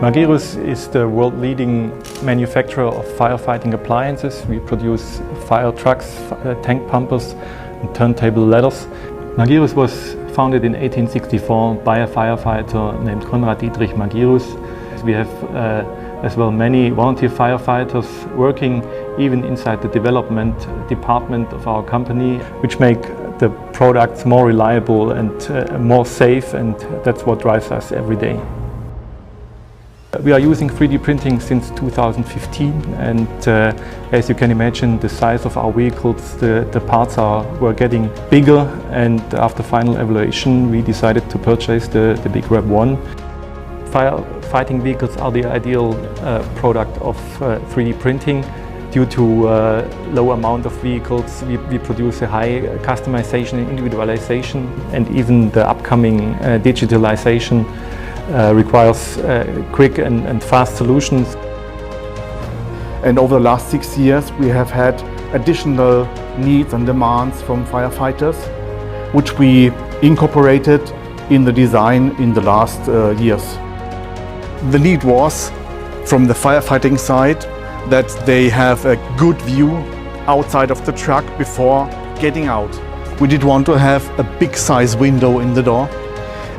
Magirus is the world-leading manufacturer of firefighting appliances. We produce fire trucks, tank pumpers and turntable ladders. Magirus was founded in 1864 by a firefighter named Konrad Dietrich Magirus. We have as well many volunteer firefighters working even inside the development department of our company, which make the products more reliable and more safe, and that's what drives us every day. We are using 3D printing since 2015, and as you can imagine, the size of our vehicles, the parts were getting bigger, and after final evaluation we decided to purchase the BigRep One. Firefighting vehicles are the ideal product of 3D printing. Due to low amount of vehicles, we produce a high customization and individualization, and even the upcoming digitalization requires quick and fast solutions. And over the last 6 years we have had additional needs and demands from firefighters, which we incorporated in the design in the last years. The need was from the firefighting side that they have a good view outside of the truck before getting out. We did want to have a big size window in the door,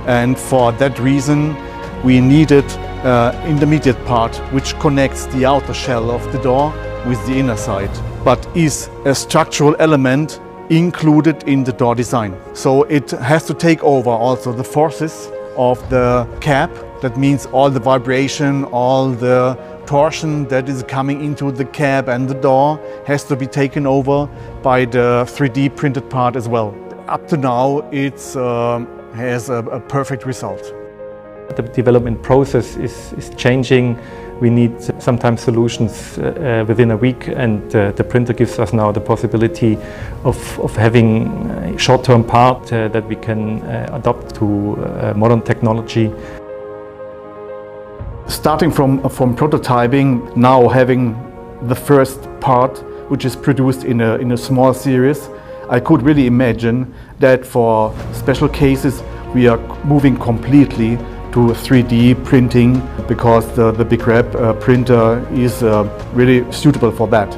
and for that reason we needed an intermediate part which connects the outer shell of the door with the inner side, but is a structural element included in the door design. So it has to take over also the forces of the cab. That means all the vibration, all the torsion that is coming into the cab and the door has to be taken over by the 3D printed part as well. Up to now it has a perfect result. The development process is changing. We need sometimes solutions within a week, and the printer gives us now the possibility of having a short-term part that we can adopt to modern technology. Starting from prototyping, now having the first part which is produced in a small series, I could really imagine that for special cases we are moving completely to 3D printing, because the BigRep printer is really suitable for that.